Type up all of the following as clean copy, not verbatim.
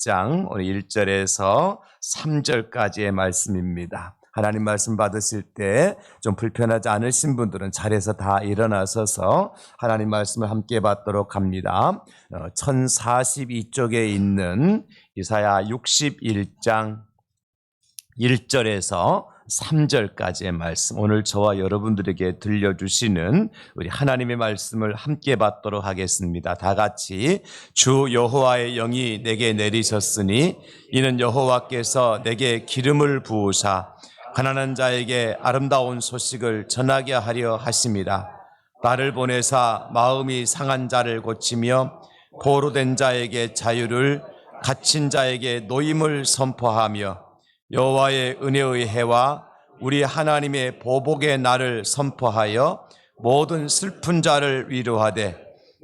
20장 오늘 1절에서 3절까지의 말씀입니다. 하나님 말씀 받으실 때 좀 불편하지 않으신 분들은 자리에서 다 일어나셔서 하나님 말씀을 함께 받도록 합니다. 1042쪽에 있는 이사야 61장 1절에서 3절까지의 말씀, 오늘 저와 여러분들에게 들려주시는 우리 하나님의 말씀을 함께 받도록 하겠습니다. 다 같이 주 여호와의 영이 내게 내리셨으니 이는 여호와께서 내게 기름을 부으사 가난한 자에게 아름다운 소식을 전하게 하려 하심이라. 나를 보내사 마음이 상한 자를 고치며 포로된 자에게 자유를, 갇힌 자에게 노임을 선포하며 여호와의 은혜의 해와 우리 하나님의 보복의 날을 선포하여 모든 슬픈 자를 위로하되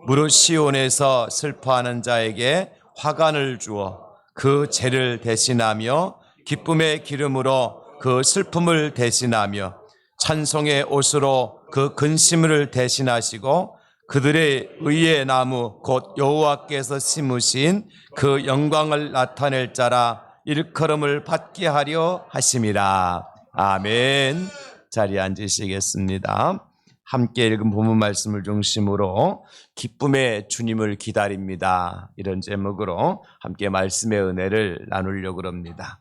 무릇 시온에서 슬퍼하는 자에게 화관을 주어 그 죄를 대신하며 기쁨의 기름으로 그 슬픔을 대신하며 찬송의 옷으로 그 근심을 대신하시고 그들의 의의 나무 곧 여호와께서 심으신 그 영광을 나타낼 자라 일컬음을 받게 하려 하심이라. 아멘. 자리에 앉으시겠습니다. 함께 읽은 본문 말씀을 중심으로 기쁨의 주님을 기다립니다, 이런 제목으로 함께 말씀의 은혜를 나누려고 합니다.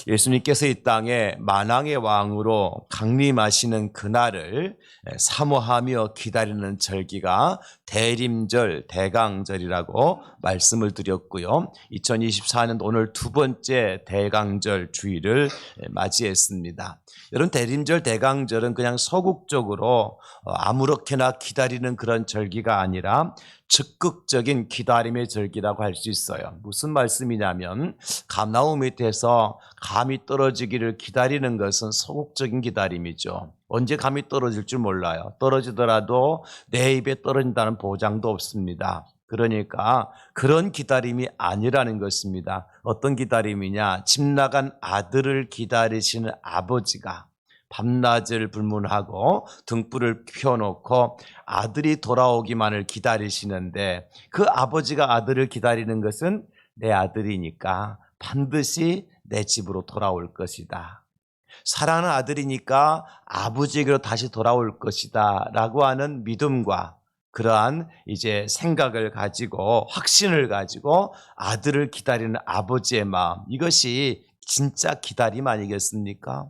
예수님께서 이 땅에 만왕의 왕으로 강림하시는 그날을 사모하며 기다리는 절기가 대림절, 대강절이라고 말씀을 드렸고요. 2024년 오늘 두 번째 대강절 주일을 맞이했습니다. 여러분, 대림절, 대강절은 그냥 소극적으로 아무렇게나 기다리는 그런 절기가 아니라 적극적인 기다림의 절기라고 할 수 있어요. 무슨 말씀이냐면 감나무 밑에서 감이 떨어지기를 기다리는 것은 소극적인 기다림이죠. 언제 감이 떨어질 줄 몰라요. 떨어지더라도 내 입에 떨어진다는 보장도 없습니다. 그러니까 그런 기다림이 아니라는 것입니다. 어떤 기다림이냐? 집 나간 아들을 기다리시는 아버지가 밤낮을 불문하고 등불을 펴놓고 아들이 돌아오기만을 기다리시는데, 그 아버지가 아들을 기다리는 것은 내 아들이니까 반드시 내 집으로 돌아올 것이다, 사랑하는 아들이니까 아버지에게로 다시 돌아올 것이다 라고 하는 믿음과 그러한 이제 생각을 가지고, 확신을 가지고 아들을 기다리는 아버지의 마음, 이것이 진짜 기다림 아니겠습니까?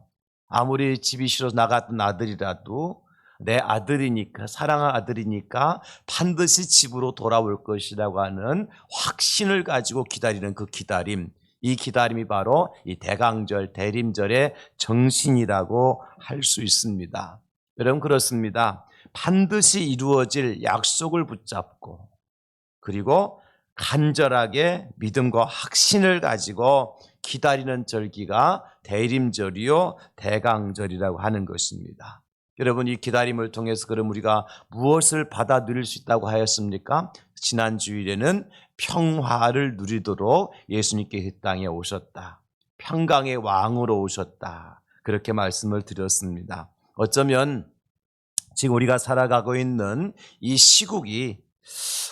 아무리 집이 싫어 나갔던 아들이라도 내 아들이니까, 사랑하는 아들이니까 반드시 집으로 돌아올 것이라고 하는 확신을 가지고 기다리는 그 기다림, 이 기다림이 바로 이 대강절, 대림절의 정신이라고 할 수 있습니다. 여러분, 그렇습니다. 반드시 이루어질 약속을 붙잡고 그리고 간절하게 믿음과 확신을 가지고 기다리는 절기가 대림절이요 대강절이라고 하는 것입니다. 여러분, 이 기다림을 통해서 그럼 우리가 무엇을 받아 누릴 수 있다고 하였습니까? 지난 주일에는 평화를 누리도록 예수님께 이 땅에 오셨다, 평강의 왕으로 오셨다, 그렇게 말씀을 드렸습니다. 어쩌면 지금 우리가 살아가고 있는 이 시국이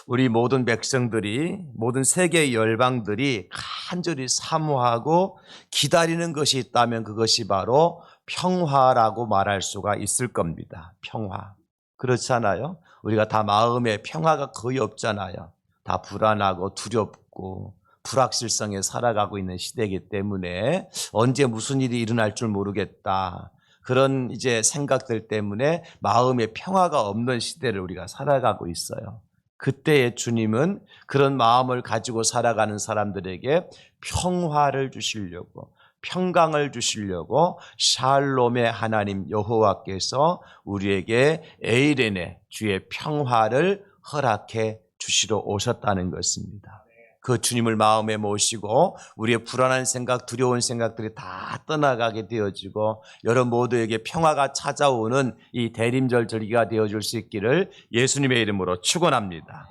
우리 모든 백성들이, 모든 세계의 열방들이 간절히 사모하고 기다리는 것이 있다면 그것이 바로 평화라고 말할 수가 있을 겁니다. 평화. 그렇지 않아요? 우리가 다 마음에 평화가 거의 없잖아요. 다 불안하고 두렵고 불확실성에 살아가고 있는 시대이기 때문에 언제 무슨 일이 일어날 줄 모르겠다, 그런 이제 생각들 때문에 마음에 평화가 없는 시대를 우리가 살아가고 있어요. 그때의 주님은 그런 마음을 가지고 살아가는 사람들에게 평화를 주시려고, 평강을 주시려고 샬롬의 하나님 여호와께서 우리에게 에이레네, 주의 평화를 허락해 주시러 오셨다는 것입니다. 그 주님을 마음에 모시고 우리의 불안한 생각, 두려운 생각들이 다 떠나가게 되어지고 여러분 모두에게 평화가 찾아오는 이 대림절 절기가 되어줄 수 있기를 예수님의 이름으로 축원합니다.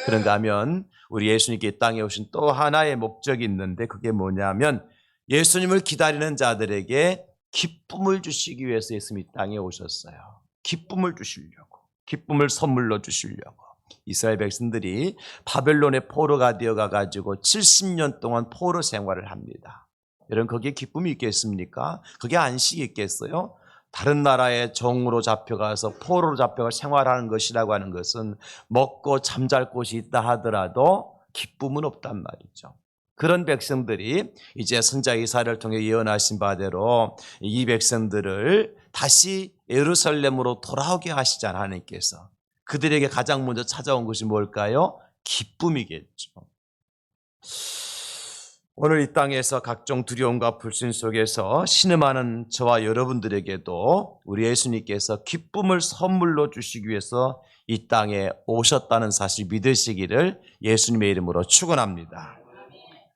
그런가 하면 우리 예수님께 이 땅에 오신 또 하나의 목적이 있는데, 그게 뭐냐면 예수님을 기다리는 자들에게 기쁨을 주시기 위해서 예수님이 이 땅에 오셨어요. 기쁨을 주시려고, 기쁨을 선물로 주시려고. 이스라엘 백성들이 바벨론의 포로가 되어가 가지고 70년 동안 포로 생활을 합니다. 여러분 거기에 기쁨이 있겠습니까? 그게 안식이 있겠어요? 다른 나라의 종으로 잡혀가서 포로로 잡혀가 생활하는 것이라고 하는 것은 먹고 잠잘 곳이 있다 하더라도 기쁨은 없단 말이죠. 그런 백성들이 이제 선지자 이사야를 통해 예언하신 바대로 이 백성들을 다시 예루살렘으로 돌아오게 하시잖아요. 하나님께서. 그들에게 가장 먼저 찾아온 것이 뭘까요? 기쁨이겠죠. 오늘 이 땅에서 각종 두려움과 불신 속에서 신음하는 저와 여러분들에게도 우리 예수님께서 기쁨을 선물로 주시기 위해서 이 땅에 오셨다는 사실 믿으시기를 예수님의 이름으로 축원합니다.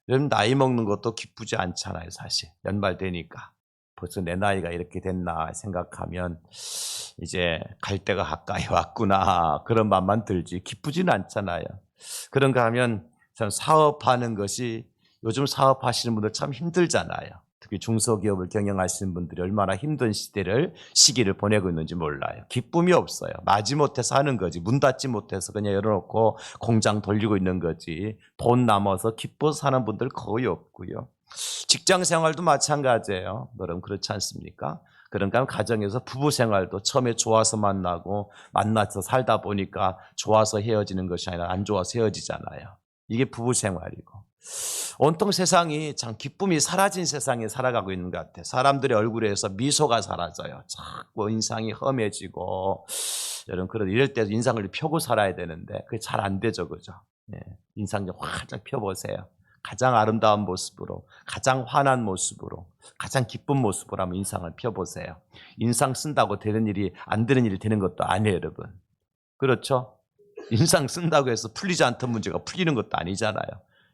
여러분 나이 먹는 것도 기쁘지 않잖아요. 사실 연말 되니까 벌써 내 나이가 이렇게 됐나 생각하면 이제 갈 때가 가까이 왔구나 그런 마음만 들지 기쁘지는 않잖아요. 그런가 하면 참 사업하는 것이 요즘 사업하시는 분들 참 힘들잖아요. 특히 중소기업을 경영하시는 분들이 얼마나 힘든 시기를 보내고 있는지 몰라요. 기쁨이 없어요. 마지못해서 하는 거지. 문 닫지 못해서 그냥 열어놓고 공장 돌리고 있는 거지. 돈 남아서 기뻐서 사는 분들 거의 없고요. 직장 생활도 마찬가지예요. 여러분 그렇지 않습니까? 그러니까 하면 가정에서 부부 생활도 처음에 좋아서 만나서 살다 보니까 좋아서 헤어지는 것이 아니라 안 좋아서 헤어지잖아요. 이게 부부 생활이고. 온통 세상이 참 기쁨이 사라진 세상에 살아가고 있는 것 같아요. 사람들의 얼굴에서 미소가 사라져요. 자꾸 인상이 험해지고 여러분 이럴 때 인상을 펴고 살아야 되는데 그게 잘 안 되죠, 그죠? 예, 인상 좀 활짝 펴보세요. 가장 아름다운 모습으로, 가장 환한 모습으로, 가장 기쁜 모습으로 한번 인상을 펴보세요. 인상 쓴다고 되는 일이 안 되는 일이 되는 것도 아니에요, 여러분. 그렇죠? 인상 쓴다고 해서 풀리지 않던 문제가 풀리는 것도 아니잖아요.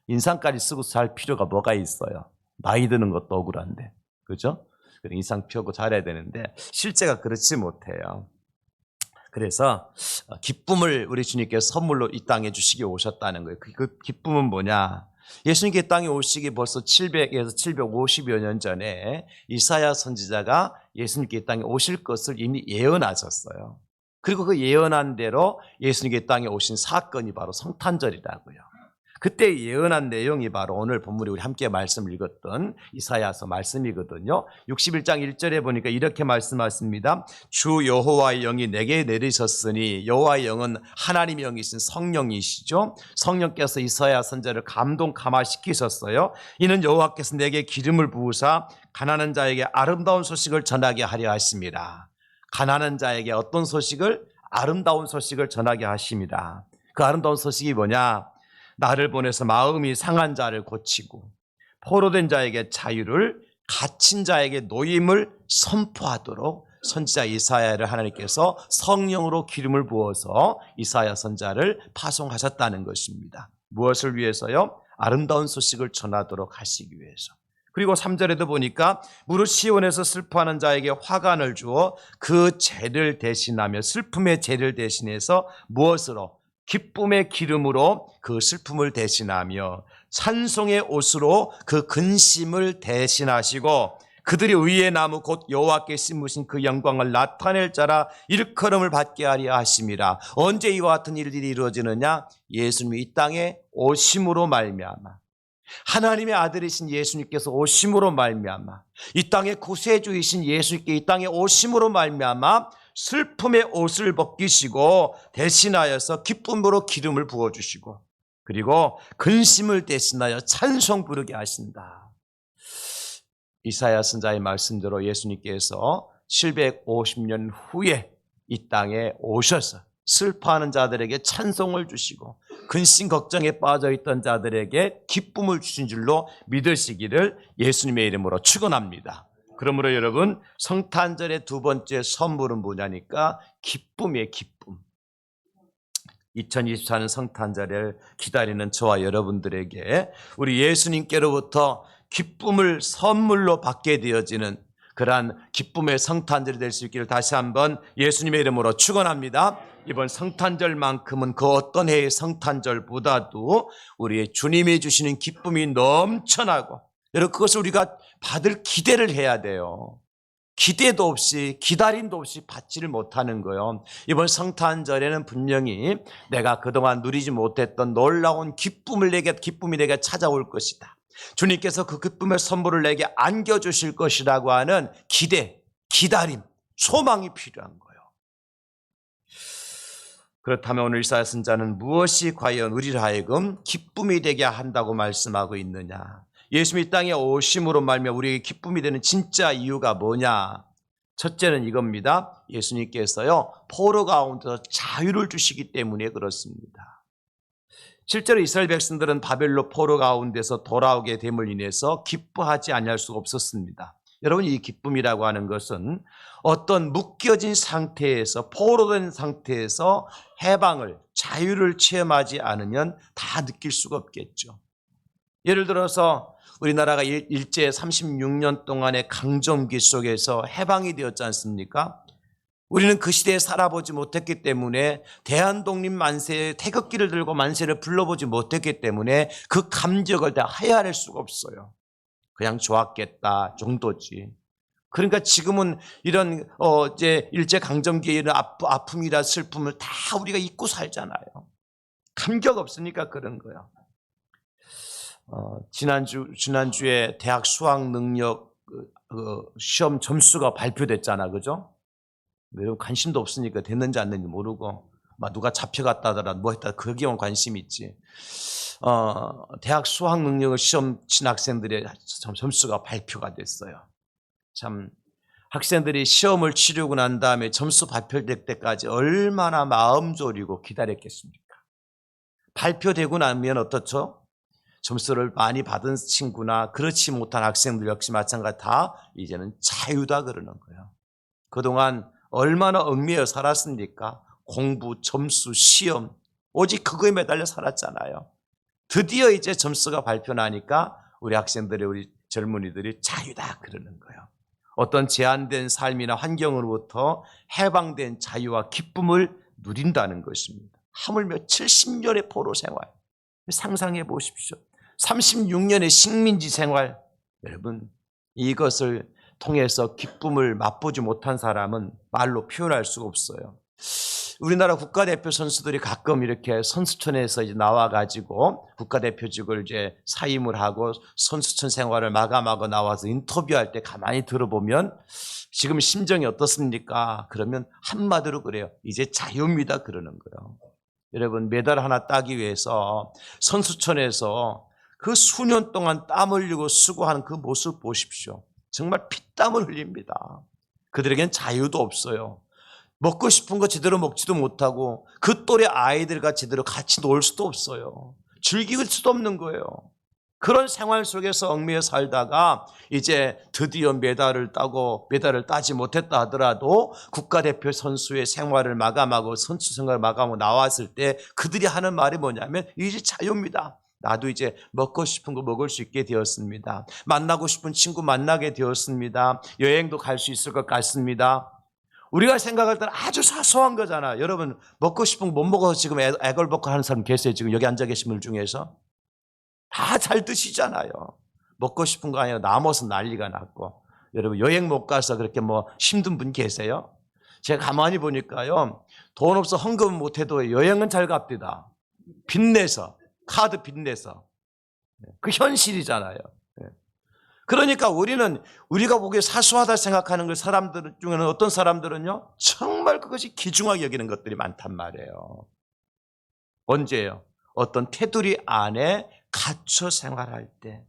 인상까지 쓰고 살 필요가 뭐가 있어요? 나이 드는 것도 억울한데. 그죠? 인상 펴고 잘해야 되는데 실제가 그렇지 못해요. 그래서 기쁨을 우리 주님께서 선물로 이 땅에 주시기 오셨다는 거예요. 그 기쁨은 뭐냐? 예수님께 땅에 오시기 벌써 700에서 750여 년 전에 이사야 선지자가 예수님께 땅에 오실 것을 이미 예언하셨어요. 그리고 그 예언한 대로 예수님께 땅에 오신 사건이 바로 성탄절이라고요. 그때 예언한 내용이 바로 오늘 본문에 우리 함께 말씀을 읽었던 이사야서 말씀이거든요. 61장 1절에 보니까 이렇게 말씀하십니다. 주 여호와의 영이 내게 내리셨으니 여호와의 영은 하나님의 영이신 성령이시죠. 성령께서 이사야 선지자를 감화시키셨어요. 이는 여호와께서 내게 기름을 부으사 가난한 자에게 아름다운 소식을 전하게 하려 하십니다. 가난한 자에게 어떤 소식을? 아름다운 소식을 전하게 하십니다. 그 아름다운 소식이 뭐냐? 나를 보내서 마음이 상한 자를 고치고 포로된 자에게 자유를 갇힌 자에게 노임을 선포하도록 선지자 이사야를 하나님께서 성령으로 기름을 부어서 이사야 선지자를 파송하셨다는 것입니다. 무엇을 위해서요? 아름다운 소식을 전하도록 하시기 위해서. 그리고 3절에도 보니까 무릇 시온에서 슬퍼하는 자에게 화관을 주어 그 죄를 대신하며 슬픔의 죄를 대신해서 무엇으로? 기쁨의 기름으로 그 슬픔을 대신하며 찬송의 옷으로 그 근심을 대신하시고 그들이 의의 나무 곧 여호와께 심으신 그 영광을 나타낼 자라 일컬음을 받게 하려 하심이라. 언제 이와 같은 일들이 이루어지느냐? 예수님이 이 땅에 오심으로 말미암아 하나님의 아들이신 예수님께서 오심으로 말미암아 이 땅의 구세주이신 예수님께 이 땅에 오심으로 말미암아 슬픔의 옷을 벗기시고 대신하여서 기쁨으로 기름을 부어주시고 그리고 근심을 대신하여 찬송 부르게 하신다. 이사야 선지자의 말씀대로 예수님께서 750년 후에 이 땅에 오셔서 슬퍼하는 자들에게 찬송을 주시고 근심 걱정에 빠져있던 자들에게 기쁨을 주신 줄로 믿으시기를 예수님의 이름으로 축원합니다. 그러므로 여러분 성탄절의 두 번째 선물은 뭐냐니까 기쁨이에요. 기쁨. 2024년 성탄절을 기다리는 저와 여러분들에게 우리 예수님께로부터 기쁨을 선물로 받게 되어지는 그러한 기쁨의 성탄절이 될 수 있기를 다시 한번 예수님의 이름으로 축원합니다. 이번 성탄절만큼은 그 어떤 해의 성탄절보다도 우리 주님이 주시는 기쁨이 넘쳐나고 여러분 그것을 우리가 받을 기대를 해야 돼요. 기대도 없이 기다림도 없이 받지를 못하는 거예요. 이번 성탄절에는 분명히 내가 그동안 누리지 못했던 놀라운 기쁨이 내게 찾아올 것이다. 주님께서 그 기쁨의 선물을 내게 안겨주실 것이라고 하는 기대, 기다림, 소망이 필요한 거예요. 그렇다면 오늘 이사야 선자는 무엇이 과연 우리를 하여금 기쁨이 되게 한다고 말씀하고 있느냐? 예수님이 이 땅에 오심으로 말미암아 우리에게 기쁨이 되는 진짜 이유가 뭐냐? 첫째는 이겁니다. 예수님께서요, 포로 가운데서 자유를 주시기 때문에 그렇습니다. 실제로 이스라엘 백성들은 바벨론 포로 가운데서 돌아오게 됨을 인해서 기뻐하지 아니할 수가 없었습니다. 여러분, 이 기쁨이라고 하는 것은 어떤 묶여진 상태에서, 포로된 상태에서 해방을, 자유를 체험하지 않으면 다 느낄 수가 없겠죠. 예를 들어서 우리나라가 일제 36년 동안의 강점기 속에서 해방이 되었지 않습니까? 우리는 그 시대에 살아보지 못했기 때문에 대한독립 만세의 태극기를 들고 만세를 불러보지 못했기 때문에 그 감격을 다 헤아릴 수가 없어요. 그냥 좋았겠다 정도지. 그러니까 지금은 이런 이제 일제 강점기의 이런 아픔이라 슬픔을 다 우리가 잊고 살잖아요. 감격 없으니까 그런 거예요. 지난주에 대학 수학 능력 시험 점수가 발표됐잖아, 그죠? 여러분 관심도 없으니까 됐는지 안 됐는지 모르고 막 누가 잡혀갔다더라 뭐 했다 거기에만 관심 있지. 대학 수학 능력을 시험 친 학생들의 점수가 발표가 됐어요. 참 학생들이 시험을 치르고 난 다음에 점수 발표될 때까지 얼마나 마음 졸이고 기다렸겠습니까? 발표되고 나면 어떻죠? 점수를 많이 받은 친구나 그렇지 못한 학생들 역시 마찬가지 다 이제는 자유다 그러는 거예요. 그동안 얼마나 얽매여 살았습니까? 공부, 점수, 시험 오직 그거에 매달려 살았잖아요. 드디어 이제 점수가 발표나니까 우리 학생들이 우리 젊은이들이 자유다 그러는 거예요. 어떤 제한된 삶이나 환경으로부터 해방된 자유와 기쁨을 누린다는 것입니다. 하물며 70년의 포로 생활 상상해 보십시오. 36년의 식민지 생활, 여러분 이것을 통해서 기쁨을 맛보지 못한 사람은 말로 표현할 수가 없어요. 우리나라 국가대표 선수들이 가끔 이렇게 선수촌에서 이제 나와가지고 국가대표직을 이제 사임을 하고 선수촌 생활을 마감하고 나와서 인터뷰할 때 가만히 들어보면 지금 심정이 어떻습니까? 그러면 한마디로 그래요. 이제 자유입니다. 그러는 거예요. 여러분 메달 하나 따기 위해서 선수촌에서 그 수년 동안 땀 흘리고 수고하는 그 모습 보십시오. 정말 피땀을 흘립니다. 그들에겐 자유도 없어요. 먹고 싶은 거 제대로 먹지도 못하고 그 또래 아이들과 제대로 같이 놀 수도 없어요. 즐길 수도 없는 거예요. 그런 생활 속에서 얽매여 살다가 이제 드디어 메달을 따지 못했다 하더라도 국가대표 선수의 생활을 마감하고 선수 생활을 마감하고 나왔을 때 그들이 하는 말이 뭐냐면 이제 자유입니다. 나도 이제 먹고 싶은 거 먹을 수 있게 되었습니다. 만나고 싶은 친구 만나게 되었습니다. 여행도 갈 수 있을 것 같습니다. 우리가 생각할 때는 아주 사소한 거잖아. 여러분 먹고 싶은 거 못 먹어서 지금 애걸복걸 하는 사람 계세요? 지금 여기 앉아 계신 분 중에서 다 잘 드시잖아요. 먹고 싶은 거 아니라 남아서 난리가 났고. 여러분 여행 못 가서 그렇게 뭐 힘든 분 계세요? 제가 가만히 보니까요. 돈 없어 헌금 못 해도 여행은 잘 갑니다. 빚내서 카드 빚내서. 그 현실이잖아요. 그러니까 우리가 보기에 사소하다 생각하는 그 사람들 중에는 어떤 사람들은요 정말 그것이 귀중하게 여기는 것들이 많단 말이에요. 언제요? 어떤 테두리 안에 갇혀 생활할 때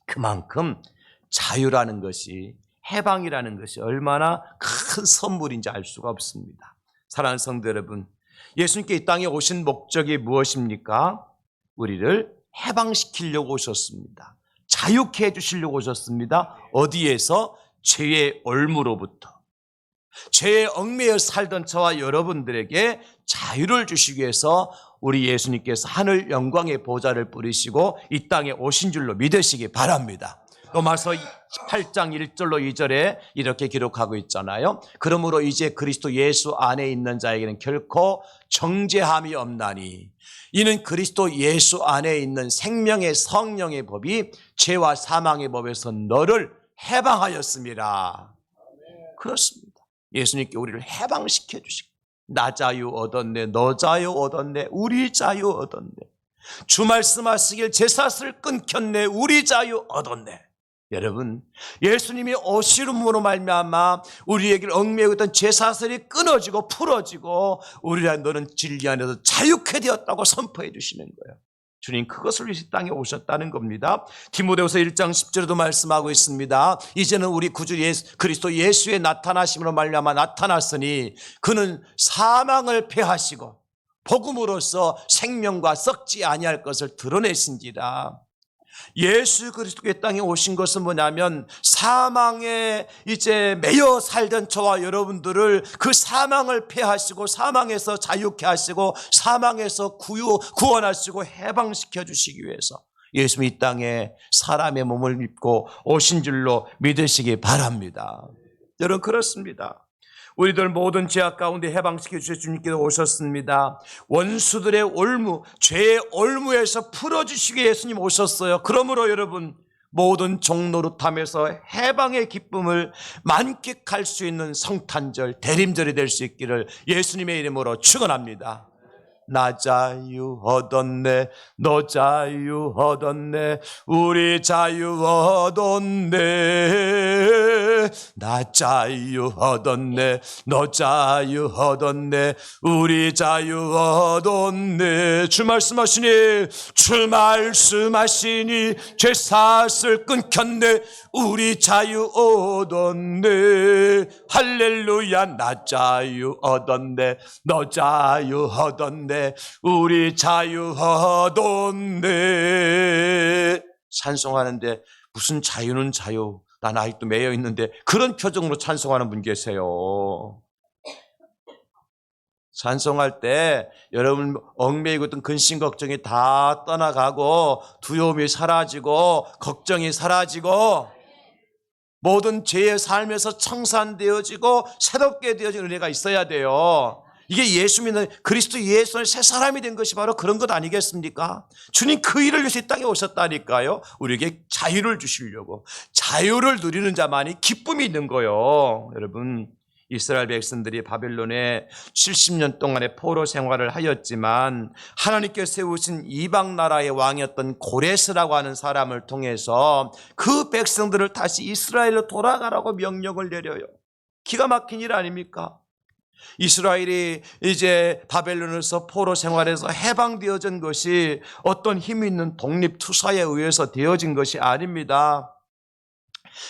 그만큼 자유라는 것이, 해방이라는 것이 얼마나 큰 선물인지 알 수가 없습니다. 사랑하는 성도 여러분, 예수님께 이 땅에 오신 목적이 무엇입니까? 우리를 해방시키려고 오셨습니다. 자유케 해주시려고 오셨습니다. 어디에서? 죄의 올무로부터. 죄에 얽매여 살던 저와 여러분들에게 자유를 주시기 위해서 우리 예수님께서 하늘 영광의 보좌를 뿌리시고 이 땅에 오신 줄로 믿으시기 바랍니다. 로마서 8장 1절로 2절에 이렇게 기록하고 있잖아요. 그러므로 이제 그리스도 예수 안에 있는 자에게는 결코 정죄함이 없나니 이는 그리스도 예수 안에 있는 생명의 성령의 법이 죄와 사망의 법에서 너를 해방하였습니다. 그렇습니다. 예수님께 우리를 해방시켜 주시고 나 자유 얻었네, 너 자유 얻었네, 우리 자유 얻었네. 주 말씀하시길 제사슬 끊겼네, 우리 자유 얻었네. 여러분, 예수님이 오심으로 말미암아 우리에게 얽매여 있던 제사슬이 끊어지고 풀어지고 우리라 너는 진리 안에서 자유케 되었다고 선포해 주시는 거예요. 주님 그것을 위해서 땅에 오셨다는 겁니다. 디모데후서 1장 10절에도 말씀하고 있습니다. 이제는 우리 구주 그리스도 예수의 나타나심으로 말미암아 나타났으니 그는 사망을 패하시고 복음으로써 생명과 썩지 아니할 것을 드러내신지라. 예수 그리스도의 땅에 오신 것은 뭐냐면 사망에 이제 매여 살던 저와 여러분들을 그 사망을 패하시고 사망에서 자유케 하시고 사망에서 구원하시고 해방시켜 주시기 위해서 예수님이 이 땅에 사람의 몸을 입고 오신 줄로 믿으시기 바랍니다. 여러분 그렇습니다. 우리들 모든 죄악 가운데 해방시켜 주실 주님께서 오셨습니다. 원수들의 올무, 죄의 올무에서 풀어주시기 예수님 오셨어요. 그러므로 여러분 모든 종노릇함에서 해방의 기쁨을 만끽할 수 있는 성탄절, 대림절이 될 수 있기를 예수님의 이름으로 축원합니다. 나 자유 얻었네, 너 자유 얻었네, 우리 자유 얻었네. 나 자유 얻었네, 너 자유 얻었네, 우리 자유 얻었네. 주 말씀하시니 죄사슬 끊겼네, 우리 자유 얻었네. 할렐루야. 나 자유 얻었네, 너 자유 얻었네, 우리 자유 얻었네. 찬송하는데 무슨 자유는 자유, 난 아직도 매여 있는데 그런 표정으로 찬송하는 분 계세요. 찬송할 때 여러분 얽매이고 있던 근심 걱정이 다 떠나가고 두려움이 사라지고 걱정이 사라지고 모든 죄의 삶에서 청산되어지고 새롭게 되어지는 은혜가 있어야 돼요. 이게 예수 믿는 그리스도 예수의 새 사람이 된 것이 바로 그런 것 아니겠습니까? 주님 그 일을 위해서 이 땅에 오셨다니까요. 우리에게 자유를 주시려고. 자유를 누리는 자만이 기쁨이 있는 거예요. 여러분 이스라엘 백성들이 바벨론에 70년 동안의 포로 생활을 하였지만 하나님께 세우신 이방 나라의 왕이었던 고레스라고 하는 사람을 통해서 그 백성들을 다시 이스라엘로 돌아가라고 명령을 내려요. 기가 막힌 일 아닙니까? 이스라엘이 이제 바벨론에서 포로 생활에서 해방되어진 것이 어떤 힘 있는 독립투사에 의해서 되어진 것이 아닙니다.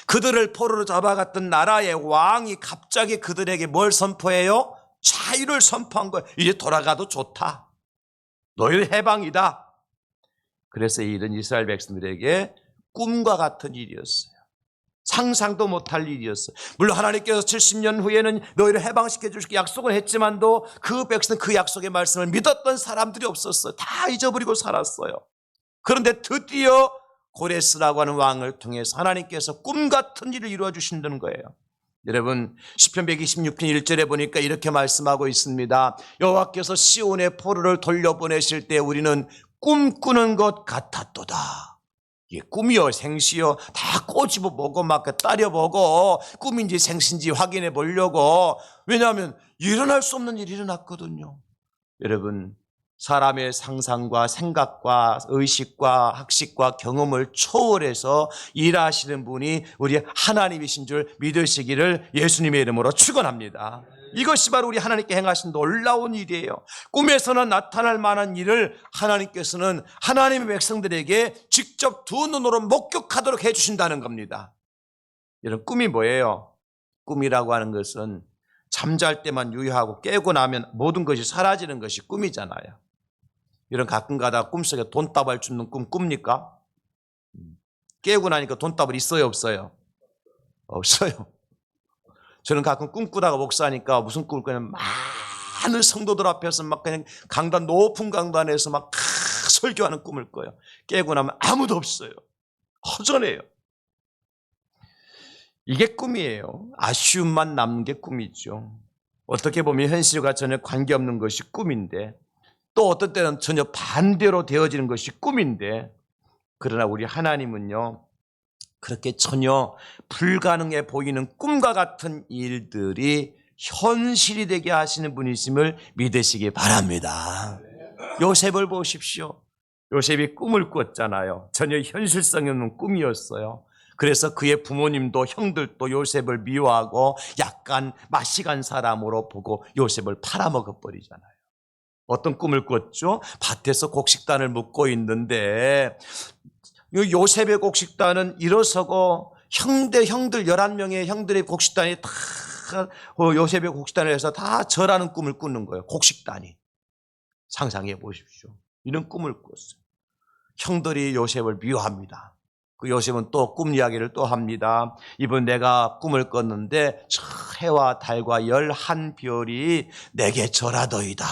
그들을 포로로 잡아갔던 나라의 왕이 갑자기 그들에게 뭘 선포해요? 자유를 선포한 거예요. 이제 돌아가도 좋다. 너희는 해방이다. 그래서 이 일은 이스라엘 백성들에게 꿈과 같은 일이었어요. 상상도 못할 일이었어요. 물론 하나님께서 70년 후에는 너희를 해방시켜 주실 약속을 했지만도 그 백성은 그 약속의 말씀을 믿었던 사람들이 없었어요. 다 잊어버리고 살았어요. 그런데 드디어 고레스라고 하는 왕을 통해서 하나님께서 꿈 같은 일을 이루어 주신다는 거예요. 여러분 시편 126편 1절에 보니까 이렇게 말씀하고 있습니다. 여호와께서 시온의 포로를 돌려보내실 때 우리는 꿈꾸는 것 같았도다. 이게 꿈이요 생시요 다 꼬집어 보고 막 따려보고 꿈인지 생시인지 확인해 보려고. 왜냐하면 일어날 수 없는 일이 일어났거든요. 여러분 사람의 상상과 생각과 의식과 학식과 경험을 초월해서 일하시는 분이 우리 하나님이신 줄 믿으시기를 예수님의 이름으로 축원합니다. 이것이 바로 우리 하나님께 행하신 놀라운 일이에요. 꿈에서는 나타날 만한 일을 하나님께서는 하나님의 백성들에게 직접 두 눈으로 목격하도록 해주신다는 겁니다. 여러분 꿈이 뭐예요? 꿈이라고 하는 것은 잠잘 때만 유효하고 깨고 나면 모든 것이 사라지는 것이 꿈이잖아요. 이런 가끔 가다 꿈속에 돈다발 줍는 꿈 꿉니까? 깨고 나니까 돈다발 있어요 없어요? 없어요. 저는 가끔 꿈꾸다가 목사니까 무슨 꿈을 꾸냐면 많은 성도들 앞에서 막 그냥 높은 강단에서 막 설교하는 꿈을 꿔요. 깨고 나면 아무도 없어요. 허전해요. 이게 꿈이에요. 아쉬움만 남는 게 꿈이죠. 어떻게 보면 현실과 전혀 관계없는 것이 꿈인데 또 어떤 때는 전혀 반대로 되어지는 것이 꿈인데 그러나 우리 하나님은요 그렇게 전혀 불가능해 보이는 꿈과 같은 일들이 현실이 되게 하시는 분이심을 믿으시기 바랍니다. 요셉을 보십시오. 요셉이 꿈을 꿨잖아요. 전혀 현실성이 없는 꿈이었어요. 그래서 그의 부모님도 형들도 요셉을 미워하고 약간 맛이 간 사람으로 보고 요셉을 팔아먹어 버리잖아요. 어떤 꿈을 꿨죠? 밭에서 곡식단을 묶고 있는데 요셉의 곡식단은 일어서고 형들 11명의 형들의 곡식단이 다 요셉의 곡식단을 해서 다 절하는 꿈을 꾸는 거예요. 곡식단이. 상상해 보십시오. 이런 꿈을 꿨어요. 형들이 요셉을 미워합니다. 그 요셉은 또 꿈 이야기를 또 합니다. 이번 내가 꿈을 꿨는데 저 해와 달과 11별이 내게 절하더이다.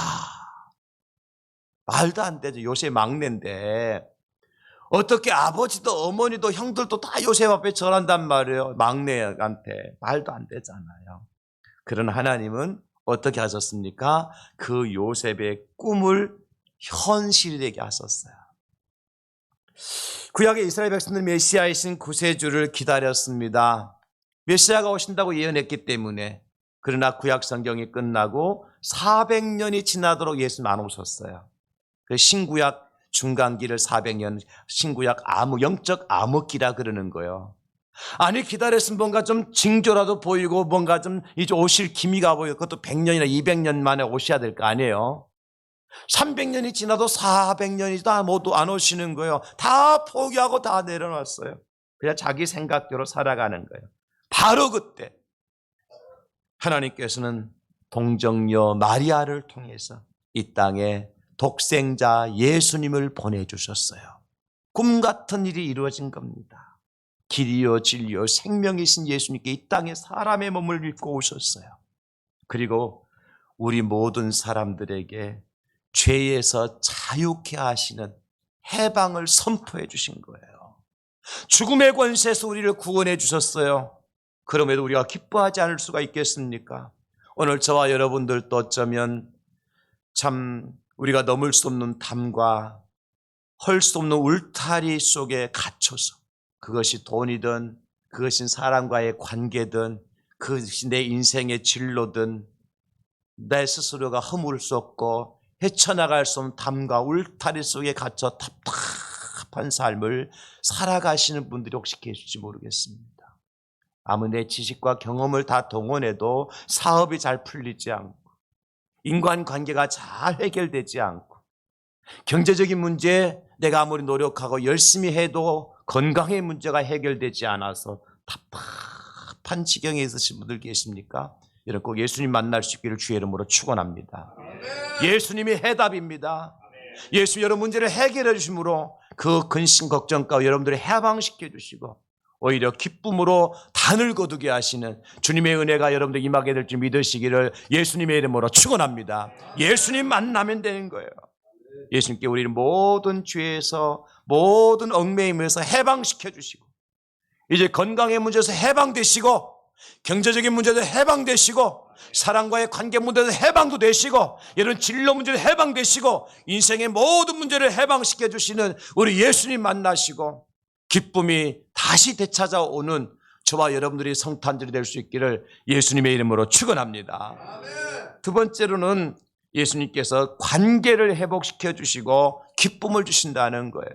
말도 안 되죠. 요셉 막내인데 어떻게 아버지도 어머니도 형들도 다 요셉 앞에 절한단 말이에요. 막내한테. 말도 안 되잖아요. 그런 하나님은 어떻게 하셨습니까? 그 요셉의 꿈을 현실이 되게 하셨어요. 구약의 이스라엘 백성들은 메시아이신 구세주를 기다렸습니다. 메시아가 오신다고 예언했기 때문에. 그러나 구약 성경이 끝나고 400년이 지나도록 예수님 안 오셨어요. 그 신구약 중간기를 400년, 신구약 영적 암흑기라 그러는 거예요. 아니 기다렸으면 뭔가 좀 징조라도 보이고 뭔가 좀 이제 오실 기미가 보이고 그것도 100년이나 200년 만에 오셔야 될 거 아니에요. 300년이 지나도 400년이 다 모두 안 오시는 거예요. 다 포기하고 다 내려놨어요. 그냥 자기 생각대로 살아가는 거예요. 바로 그때 하나님께서는 동정녀 마리아를 통해서 이 땅에 독생자 예수님을 보내주셨어요. 꿈 같은 일이 이루어진 겁니다. 길이요 진리요 생명이신 예수님께 이 땅에 사람의 몸을 입고 오셨어요. 그리고 우리 모든 사람들에게 죄에서 자유케 하시는 해방을 선포해 주신 거예요. 죽음의 권세에서 우리를 구원해 주셨어요. 그럼에도 우리가 기뻐하지 않을 수가 있겠습니까? 오늘 저와 여러분들도 어쩌면 참 우리가 넘을 수 없는 담과 헐 수 없는 울타리 속에 갇혀서 그것이 돈이든 그것이 사람과의 관계든 그것이 내 인생의 진로든 내 스스로가 허물 수 없고 헤쳐나갈 수 없는 담과 울타리 속에 갇혀 답답한 삶을 살아가시는 분들이 혹시 계실지 모르겠습니다. 아무리 내 지식과 경험을 다 동원해도 사업이 잘 풀리지 않고 인간관계가 잘 해결되지 않고 경제적인 문제 내가 아무리 노력하고 열심히 해도 건강의 문제가 해결되지 않아서 답답한 지경에 있으신 분들 계십니까? 여러분 꼭 예수님 만날 수 있기를 주의 이름으로 축원합니다. 예수님이 해답입니다. 예수 여러분 문제를 해결해 주심으로 그 근심 걱정과 여러분들을 해방시켜 주시고 오히려 기쁨으로 단을 거두게 하시는 주님의 은혜가 여러분들 임하게 될 줄 믿으시기를 예수님의 이름으로 축원합니다. 예수님 만나면 되는 거예요. 예수님께 우리를 모든 죄에서 모든 얽매임에서 해방시켜 주시고 이제 건강의 문제에서 해방되시고 경제적인 문제도 해방되시고 사랑과의 관계 문제도 해방도 되시고 이런 진로 문제도 해방되시고 인생의 모든 문제를 해방시켜 주시는 우리 예수님 만나시고 기쁨이 다시 되찾아오는 저와 여러분들이 성탄절이 될 수 있기를 예수님의 이름으로 축원합니다. 두 번째로는 예수님께서 관계를 회복시켜 주시고 기쁨을 주신다는 거예요.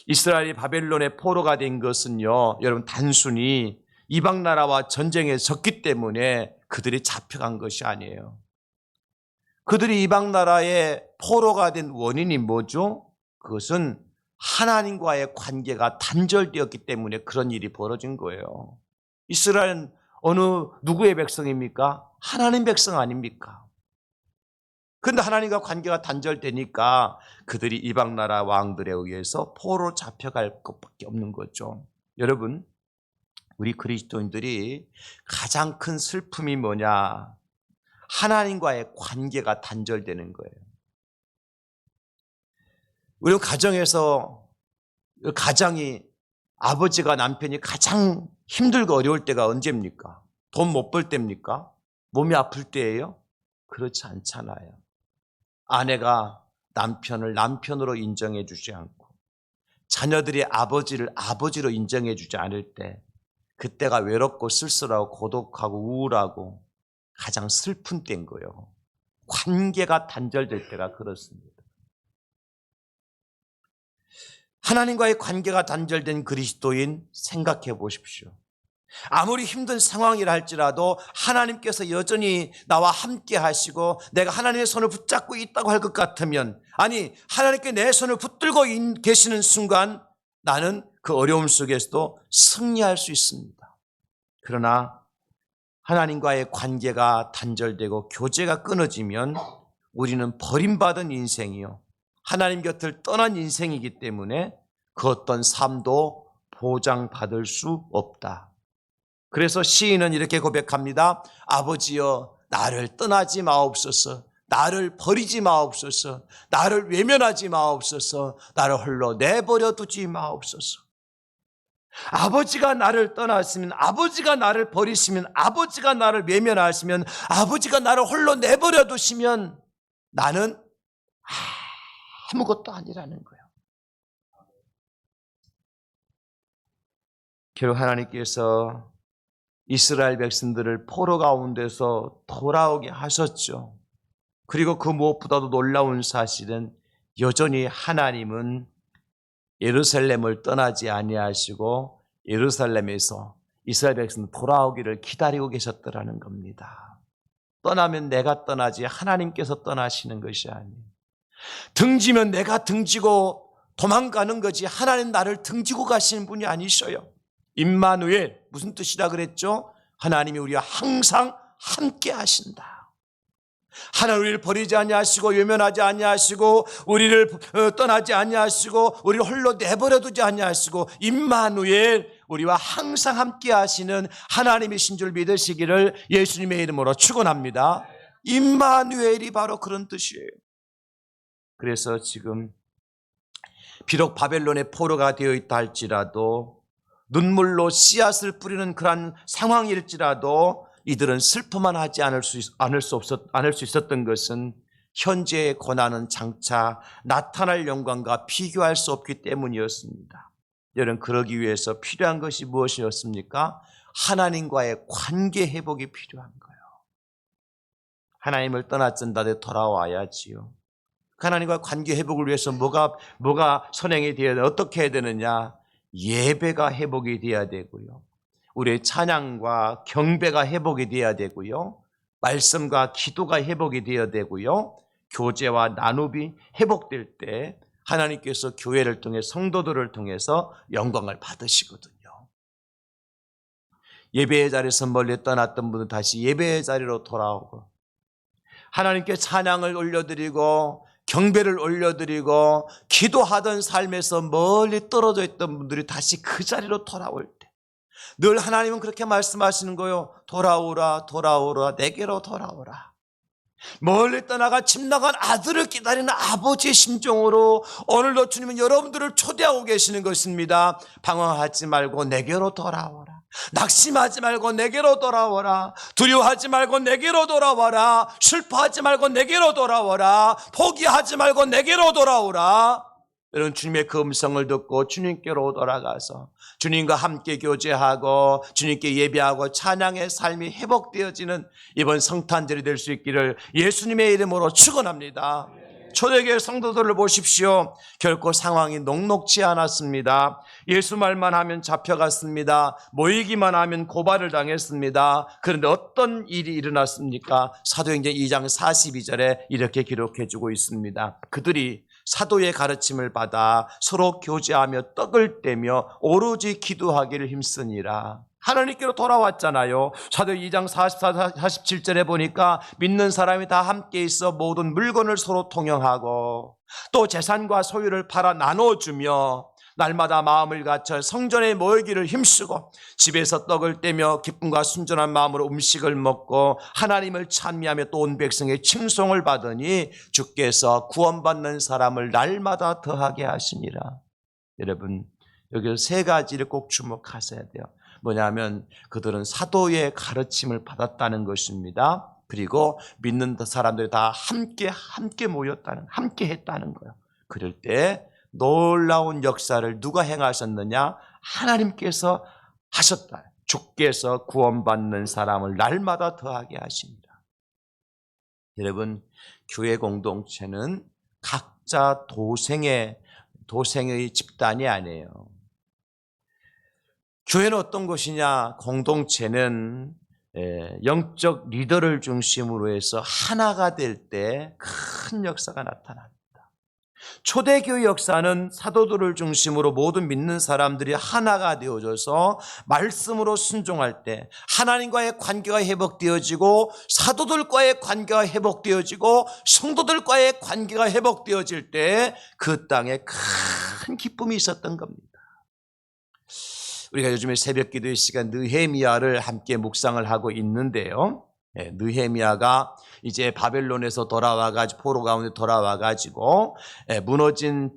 이스라엘이 바벨론의 포로가 된 것은요, 여러분 단순히 이방 나라와 전쟁에 졌기 때문에 그들이 잡혀간 것이 아니에요. 그들이 이방 나라의 포로가 된 원인이 뭐죠? 그것은 하나님과의 관계가 단절되었기 때문에 그런 일이 벌어진 거예요. 이스라엘은 누구의 백성입니까? 하나님 백성 아닙니까? 그런데 하나님과 관계가 단절되니까 그들이 이방 나라 왕들에 의해서 포로 잡혀갈 것밖에 없는 거죠. 여러분, 우리 그리스도인들이 가장 큰 슬픔이 뭐냐? 하나님과의 관계가 단절되는 거예요. 우리 가정에서 가장이 아버지가 남편이 가장 힘들고 어려울 때가 언제입니까? 돈 못 벌 때입니까? 몸이 아플 때예요? 그렇지 않잖아요. 아내가 남편을 남편으로 인정해 주지 않고 자녀들이 아버지를 아버지로 인정해 주지 않을 때 그때가 외롭고 쓸쓸하고 고독하고 우울하고 가장 슬픈 때인 거예요. 관계가 단절될 때가 그렇습니다. 하나님과의 관계가 단절된 그리스도인 생각해 보십시오. 아무리 힘든 상황이라 할지라도 하나님께서 여전히 나와 함께 하시고 내가 하나님의 손을 붙잡고 있다고 할 것 같으면, 아니 하나님께 내 손을 붙들고 계시는 순간 나는 그 어려움 속에서도 승리할 수 있습니다. 그러나 하나님과의 관계가 단절되고 교제가 끊어지면 우리는 버림받은 인생이요, 하나님 곁을 떠난 인생이기 때문에 그 어떤 삶도 보장받을 수 없다. 그래서 시인은 이렇게 고백합니다. 아버지여 나를 떠나지 마옵소서, 나를 버리지 마옵소서, 나를 외면하지 마옵소서, 나를 홀로 내버려 두지 마옵소서. 아버지가 나를 떠났으면, 아버지가 나를 버리시면, 아버지가 나를 외면하시면, 아버지가 나를 홀로 내버려 두시면 나는 아무것도 아니라는 거예요. 결국 하나님께서 이스라엘 백성들을 포로 가운데서 돌아오게 하셨죠. 그리고 그 무엇보다도 놀라운 사실은 여전히 하나님은 예루살렘을 떠나지 아니하시고 예루살렘에서 이스라엘 백성들 돌아오기를 기다리고 계셨더라는 겁니다. 떠나면 내가 떠나지 하나님께서 떠나시는 것이 아니에요. 등지면 내가 등지고 도망가는 거지 하나님 나를 등지고 가시는 분이 아니셔요. 임마누엘, 무슨 뜻이라 그랬죠? 하나님이 우리와 항상 함께 하신다. 하나님 우리를 버리지 아니하시고 외면하지 아니하시고 우리를 떠나지 아니하시고 우리를 홀로 내버려 두지 아니하시고 임마누엘, 우리와 항상 함께 하시는 하나님이신 줄 믿으시기를 예수님의 이름으로 축원합니다. 임마누엘이 바로 그런 뜻이에요. 그래서 지금 비록 바벨론의 포로가 되어 있다 할지라도, 눈물로 씨앗을 뿌리는 그러한 상황일지라도 이들은 슬퍼만 하지 않을 수 있었던 것은 현재의 고난은 장차 나타날 영광과 비교할 수 없기 때문이었습니다. 여러분, 그러기 위해서 필요한 것이 무엇이었습니까? 하나님과의 관계 회복이 필요한 거예요. 하나님을 떠났던 다들 돌아와야지요. 하나님과 관계 회복을 위해서 뭐가 선행이 되어야 되냐, 어떻게 해야 되느냐? 예배가 회복이 되어야 되고요, 우리의 찬양과 경배가 회복이 되어야 되고요, 말씀과 기도가 회복이 되어야 되고요, 교제와 나눔이 회복될 때 하나님께서 교회를 통해 성도들을 통해서 영광을 받으시거든요. 예배의 자리에서 멀리 떠났던 분은 다시 예배의 자리로 돌아오고, 하나님께 찬양을 올려드리고 경배를 올려드리고 기도하던 삶에서 멀리 떨어져 있던 분들이 다시 그 자리로 돌아올 때, 늘 하나님은 그렇게 말씀하시는 거예요. 돌아오라, 돌아오라, 내게로 돌아오라. 멀리 떠나가 집 나간 아들을 기다리는 아버지의 심정으로 오늘도 주님은 여러분들을 초대하고 계시는 것입니다. 방황하지 말고 내게로 돌아오라. 낙심하지 말고 내게로 돌아오라. 두려워하지 말고 내게로 돌아와라. 슬퍼하지 말고 내게로 돌아오라. 포기하지 말고 내게로 돌아오라. 여러분, 주님의 그 음성을 듣고 주님께로 돌아가서 주님과 함께 교제하고 주님께 예배하고 찬양의 삶이 회복되어지는 이번 성탄절이 될 수 있기를 예수님의 이름으로 축원합니다. 초대교회 성도들을 보십시오. 결코 상황이 녹록지 않았습니다. 예수 말만 하면 잡혀갔습니다. 모이기만 하면 고발을 당했습니다. 그런데 어떤 일이 일어났습니까? 사도행전 2장 42절에 이렇게 기록해주고 있습니다. 그들이 사도의 가르침을 받아 서로 교제하며 떡을 떼며 오로지 기도하기를 힘쓰니라. 하나님께로 돌아왔잖아요. 사도 2장 44, 47절에 보니까 믿는 사람이 다 함께 있어 모든 물건을 서로 통용하고 또 재산과 소유를 팔아 나눠주며 날마다 마음을 갖춰 성전에 모이기를 힘쓰고 집에서 떡을 떼며 기쁨과 순전한 마음으로 음식을 먹고 하나님을 찬미하며 또 온 백성의 칭송을 받으니 주께서 구원받는 사람을 날마다 더하게 하시니라. 여러분, 여기 세 가지를 꼭 주목하셔야 돼요. 뭐냐면 그들은 사도의 가르침을 받았다는 것입니다. 그리고 믿는 사람들이 다 함께 모였다는, 함께 했다는 거예요. 그럴 때 놀라운 역사를 누가 행하셨느냐? 하나님께서 하셨다. 주께서 구원받는 사람을 날마다 더하게 하십니다. 여러분, 교회 공동체는 각자 도생의 집단이 아니에요. 교회는 어떤 곳이냐? 공동체는 영적 리더를 중심으로 해서 하나가 될 때 큰 역사가 나타납니다. 초대교회 역사는 사도들을 중심으로 모든 믿는 사람들이 하나가 되어져서 말씀으로 순종할 때 하나님과의 관계가 회복되어지고 사도들과의 관계가 회복되어지고 성도들과의 관계가 회복되어질 때 그 땅에 큰 기쁨이 있었던 겁니다. 우리가 요즘에 새벽기도의 시간 느헤미야를 함께 묵상을 하고 있는데요. 느헤미야가 이제 바벨론에서 돌아와가지고 포로 가운데 돌아와가지고 무너진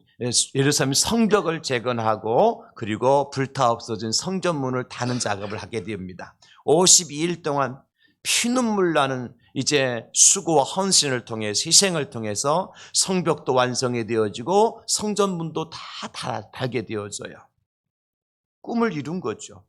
예루살렘 성벽을 재건하고 그리고 불타 없어진 성전문을 타는 작업을 하게 됩니다. 52일 동안 피눈물 나는 이제 수고와 헌신을 통해서 희생을 통해서 성벽도 완성이 되어지고 성전문도 다 달게 되어져요. 꿈을 이룬 거죠.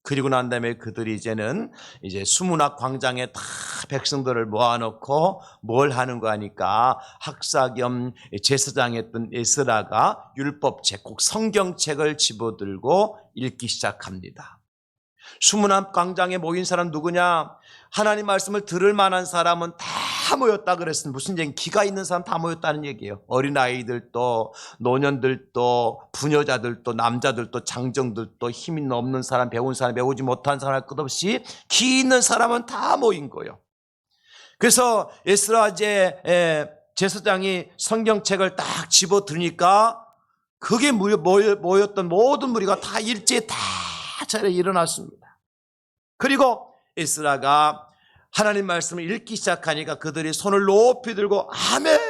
그리고 난 다음에 그들이 이제는 이제 수문학 광장에 다 백성들을 모아놓고 뭘 하는가 하니까 학사 겸 제사장했던 에스라가 율법책, 꼭 성경책을 집어들고 읽기 시작합니다. 수문학 광장에 모인 사람 누구냐? 하나님 말씀을 들을 만한 사람은 다 모였다 그랬습니다. 무슨 얘기? 기가 있는 사람 다 모였다는 얘기예요. 어린아이들도 노년들도 부녀자들도 남자들도 장정들도 힘 있는 없는 사람, 배운 사람, 배우지 못한 사람 할 것 없이 기 있는 사람은 다 모인 거예요. 그래서 에스라 제사장이 성경책을 딱 집어드니까 그게 모였던 모든 무리가 다 일제히 다 차례 일어났습니다. 그리고 에스라가 하나님 말씀을 읽기 시작하니까 그들이 손을 높이 들고 아멘,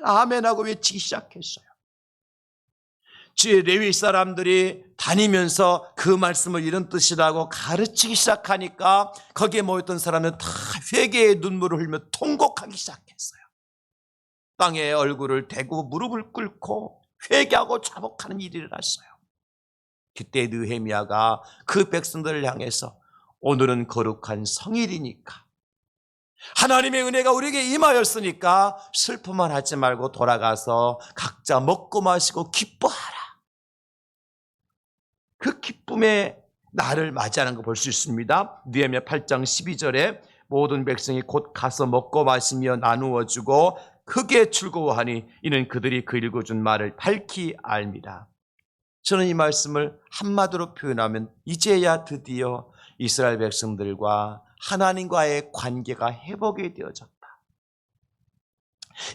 아멘 하고 외치기 시작했어요. 레위 사람들이 다니면서 그 말씀을 이런 뜻이라고 가르치기 시작하니까 거기에 모였던 사람은 다 회개의 눈물을 흘리며 통곡하기 시작했어요. 땅에 얼굴을 대고 무릎을 꿇고 회개하고 자복하는 일이 일어났어요. 그때 느헤미야가 그 백성들을 향해서 오늘은 거룩한 성일이니까 하나님의 은혜가 우리에게 임하였으니까 슬픔만 하지 말고 돌아가서 각자 먹고 마시고 기뻐하라. 그 기쁨의 날을 맞이하는 거 볼 수 있습니다. 느헤미야 8장 12절에 모든 백성이 곧 가서 먹고 마시며 나누어 주고 크게 즐거워하니 이는 그들이 그 읽어준 말을 밝히 압니다. 저는 이 말씀을 한마디로 표현하면 이제야 드디어 이스라엘 백성들과 하나님과의 관계가 회복이 되어졌다.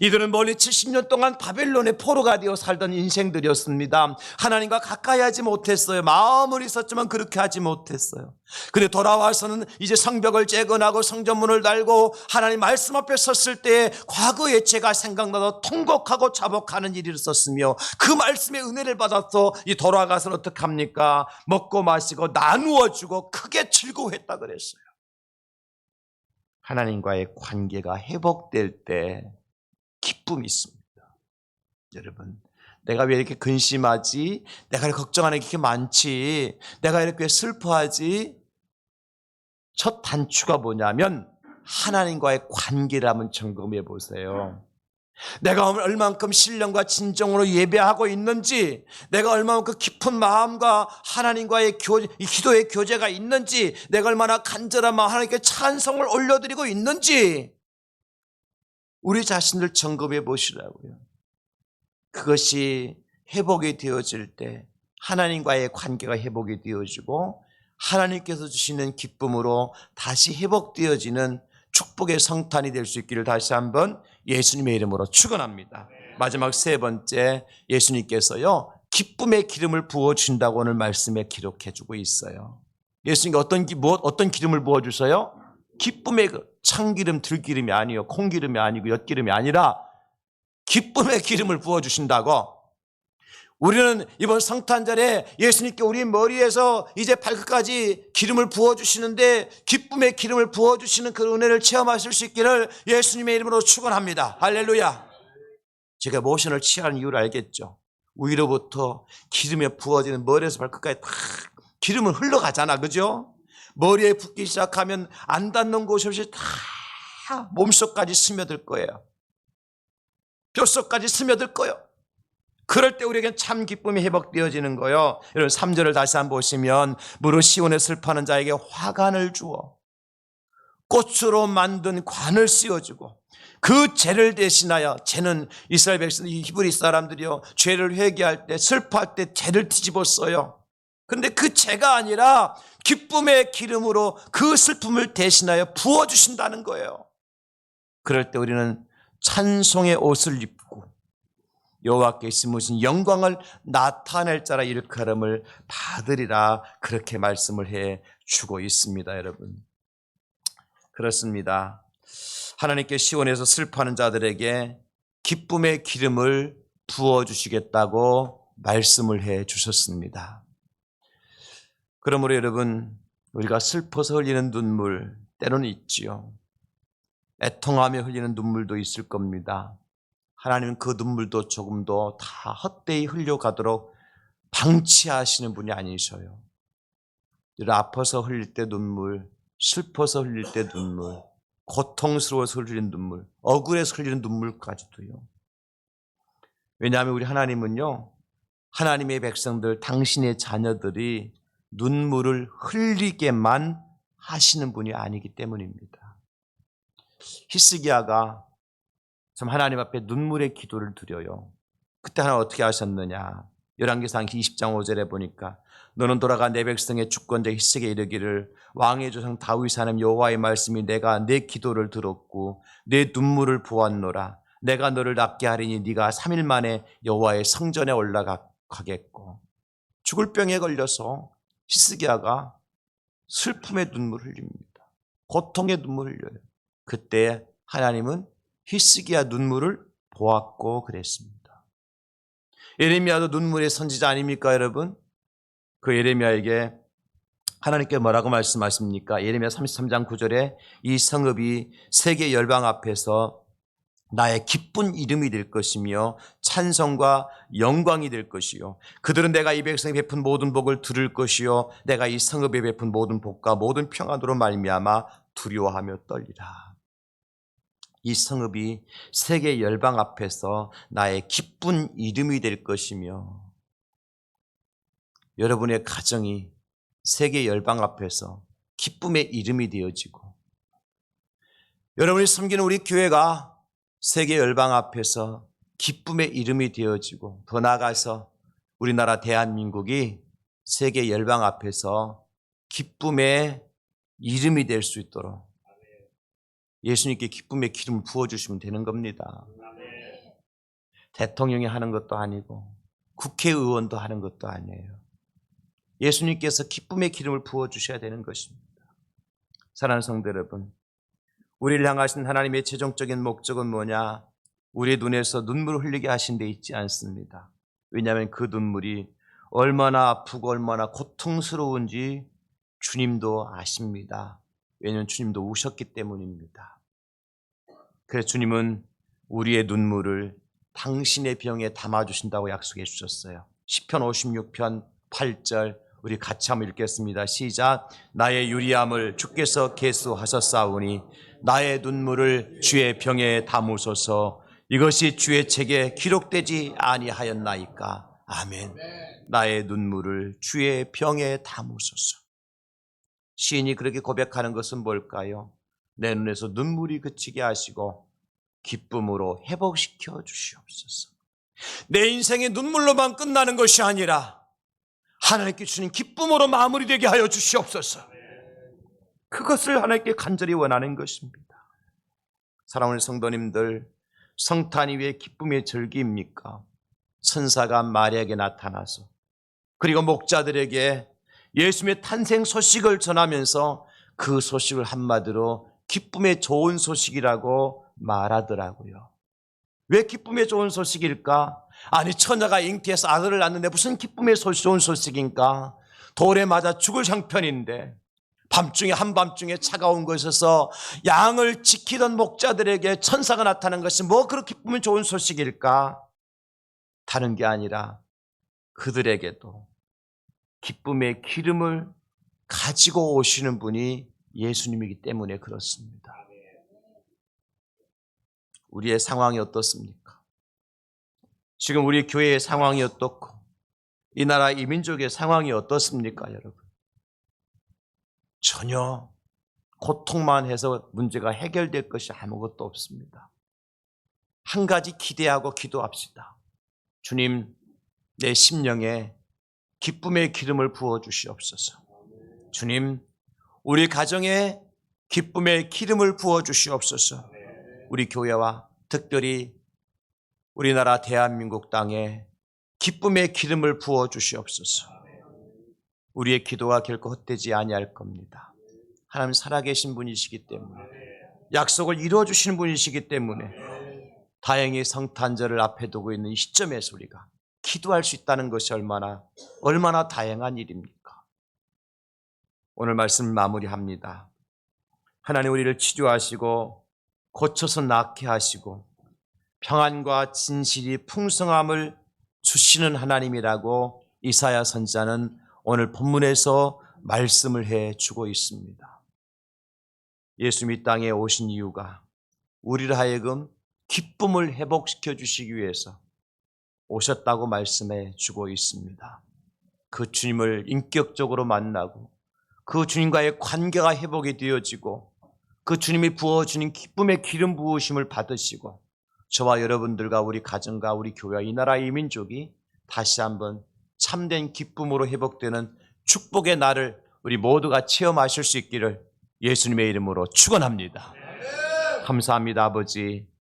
이들은 멀리 70년 동안 바벨론의 포로가 되어 살던 인생들이었습니다. 하나님과 가까이 하지 못했어요. 마음은 있었지만 그렇게 하지 못했어요. 근데 돌아와서는 이제 성벽을 재건하고 성전문을 달고 하나님 말씀 앞에 섰을 때 과거의 죄가 생각나서 통곡하고 자복하는 일이 있었으며 그 말씀의 은혜를 받아서 이 돌아가서는 어떻게 합니까? 먹고 마시고 나누어 주고 크게 즐거워했다 그랬어요. 하나님과의 관계가 회복될 때 기쁨이 있습니다. 여러분, 내가 왜 이렇게 근심하지? 내가 걱정하는 게 이렇게 많지? 내가 이렇게 슬퍼하지? 첫 단추가 뭐냐면 하나님과의 관계를 한번 점검해 보세요. 내가 얼만큼 신령과 진정으로 예배하고 있는지, 내가 얼만큼 깊은 마음과 하나님과의 기도의 교제가 있는지, 내가 얼마나 간절한 마음 하나님께 찬송을 올려드리고 있는지 우리 자신을 점검해 보시라고요. 그것이 회복이 되어질 때 하나님과의 관계가 회복이 되어지고 하나님께서 주시는 기쁨으로 다시 회복되어지는 축복의 성탄이 될 수 있기를 다시 한번 예수님의 이름으로 축원합니다. 마지막 세 번째, 예수님께서요 기쁨의 기름을 부어준다고 오늘 말씀에 기록해주고 있어요. 예수님께 어떤 기름을 부어주세요? 기쁨의 참기름, 들기름이 아니요, 콩기름이 아니고 엿기름이 아니라 기쁨의 기름을 부어주신다고. 우리는 이번 성탄절에 예수님께 우리 머리에서 이제 발끝까지 기름을 부어주시는데 기쁨의 기름을 부어주시는 그 은혜를 체험하실 수 있기를 예수님의 이름으로 축원합니다. 할렐루야. 제가 모션을 취하는 이유를 알겠죠? 위로부터 기름에 부어지는 머리에서 발끝까지 다 기름은 흘러가잖아, 그죠? 머리에 붓기 시작하면 안 닿는 곳이 없이 다 몸속까지 스며들 거예요. 뼛속까지 스며들 거예요. 그럴 때 우리에겐 참 기쁨이 회복되어지는 거예요. 여러분 3절을 다시 한번 보시면 무릇 시온에 슬퍼하는 자에게 화관을 주어 꽃으로 만든 관을 씌워주고 그 죄를 대신하여, 죄는 이스라엘 백성, 히브리 사람들이요, 죄를 회개할 때, 슬퍼할 때 죄를 뒤집었어요. 그런데 그 죄가 아니라 기쁨의 기름으로 그 슬픔을 대신하여 부어주신다는 거예요. 그럴 때 우리는 찬송의 옷을 입고 여호와께 심으신 영광을 나타낼 자라 일컬음을 받으리라, 그렇게 말씀을 해 주고 있습니다. 여러분, 그렇습니다. 하나님께 시온에서 슬퍼하는 자들에게 기쁨의 기름을 부어주시겠다고 말씀을 해 주셨습니다. 그러므로 여러분, 우리가 슬퍼서 흘리는 눈물 때로는 있지요. 애통하며 흘리는 눈물도 있을 겁니다. 하나님은 그 눈물도 조금도 다 헛되이 흘려가도록 방치하시는 분이 아니셔요. 아파서 흘릴 때 눈물, 슬퍼서 흘릴 때 눈물, 고통스러워서 흘리는 눈물, 억울해서 흘리는 눈물까지도요. 왜냐하면 우리 하나님은요, 하나님의 백성들, 당신의 자녀들이 눈물을 흘리게만 하시는 분이 아니기 때문입니다. 히스기야가 참 하나님 앞에 눈물의 기도를 드려요. 그때 하나님 어떻게 하셨느냐? 열왕기상 20장 5절에 보니까 너는 돌아가 내 백성의 주권자 히스기야에 이르기를 왕의 조상 다윗 하나님 여호와의 말씀이 내가 내 기도를 들었고 내 눈물을 보았노라. 내가 너를 낫게 하리니 네가 3일 만에 여호와의 성전에 올라가겠고. 죽을 병에 걸려서 히스기야가 슬픔의 눈물을 흘립니다. 고통의 눈물을 흘려요. 그때 하나님은 히스기야 눈물을 보았고 그랬습니다. 예레미야도 눈물의 선지자 아닙니까, 여러분? 그 예레미야에게 하나님께 뭐라고 말씀하십니까? 예레미야 33장 9절에 이 성읍이 세계 열방 앞에서 나의 기쁜 이름이 될 것이며 찬송과 영광이 될 것이요, 그들은 내가 이 백성이 베푼 모든 복을 들을 것이요, 내가 이 성읍에 베푼 모든 복과 모든 평안으로 말미암아 두려워하며 떨리라. 이 성읍이 세계 열방 앞에서 나의 기쁜 이름이 될 것이며, 여러분의 가정이 세계 열방 앞에서 기쁨의 이름이 되어지고, 여러분이 섬기는 우리 교회가 세계 열방 앞에서 기쁨의 이름이 되어지고, 더 나아가서 우리나라 대한민국이 세계 열방 앞에서 기쁨의 이름이 될 수 있도록 예수님께 기쁨의 기름을 부어주시면 되는 겁니다. 대통령이 하는 것도 아니고 국회의원도 하는 것도 아니에요. 예수님께서 기쁨의 기름을 부어주셔야 되는 것입니다. 사랑하는 성도 여러분, 우리를 향하신 하나님의 최종적인 목적은 뭐냐? 우리의 눈에서 눈물을 흘리게 하신 데 있지 않습니다. 왜냐하면 그 눈물이 얼마나 아프고 얼마나 고통스러운지 주님도 아십니다. 왜냐하면 주님도 우셨기 때문입니다. 그래서 주님은 우리의 눈물을 당신의 병에 담아주신다고 약속해 주셨어요. 시편 56편 8절 우리 같이 한번 읽겠습니다. 시작. 나의 유리함을 주께서 계수하셨사오니 나의 눈물을 주의 병에 담으소서. 이것이 주의 책에 기록되지 아니하였나이까. 아멘. 나의 눈물을 주의 병에 담으소서. 시인이 그렇게 고백하는 것은 뭘까요? 내 눈에서 눈물이 그치게 하시고 기쁨으로 회복시켜 주시옵소서. 내 인생이 눈물로만 끝나는 것이 아니라 하나님께 주신 기쁨으로 마무리되게 하여 주시옵소서. 그것을 하나님께 간절히 원하는 것입니다. 사랑하는 성도님들, 성탄이 왜 기쁨의 절기입니까? 천사가 마리아에게 나타나서, 그리고 목자들에게 예수님의 탄생 소식을 전하면서 그 소식을 한마디로 기쁨의 좋은 소식이라고 말하더라고요. 왜 기쁨의 좋은 소식일까? 아니, 처녀가 잉태해서 아들을 낳는데 무슨 기쁨의 좋은 소식인가? 돌에 맞아 죽을 형편인데 밤중에, 한밤중에 차가운 곳에서 양을 지키던 목자들에게 천사가 나타난 것이 뭐 그렇게 기쁨이 좋은 소식일까? 다른 게 아니라 그들에게도 기쁨의 기름을 가지고 오시는 분이 예수님이기 때문에 그렇습니다. 우리의 상황이 어떻습니까? 지금 우리 교회의 상황이 어떻고 이 나라 이 민족의 상황이 어떻습니까, 여러분? 전혀 고통만 해서 문제가 해결될 것이 아무것도 없습니다. 한 가지 기대하고 기도합시다. 주님, 내 심령에 기쁨의 기름을 부어 주시옵소서. 주님, 우리 가정에 기쁨의 기름을 부어 주시옵소서. 우리 교회와 특별히 우리나라 대한민국 땅에 기쁨의 기름을 부어 주시옵소서. 우리의 기도가 결코 헛되지 아니할 겁니다. 하나님 살아계신 분이시기 때문에, 약속을 이루어 주시는 분이시기 때문에 다행히 성탄절을 앞에 두고 있는 이 시점에서 우리가 기도할 수 있다는 것이 얼마나 다행한 일입니까? 오늘 말씀 마무리합니다. 하나님 우리를 치료하시고 고쳐서 낫게 하시고 평안과 진실이 풍성함을 주시는 하나님이라고 이사야 선지자는 오늘 본문에서 말씀을 해주고 있습니다. 예수님이 땅에 오신 이유가 우리를 하여금 기쁨을 회복시켜 주시기 위해서 오셨다고 말씀해 주고 있습니다. 그 주님을 인격적으로 만나고 그 주님과의 관계가 회복이 되어지고 그 주님이 부어주는 기쁨의 기름 부으심을 받으시고 저와 여러분들과 우리 가정과 우리 교회와 이 나라 이 민족이 다시 한번 참된 기쁨으로 회복되는 축복의 날을 우리 모두가 체험하실 수 있기를 예수님의 이름으로 축원합니다. 감사합니다, 아버지.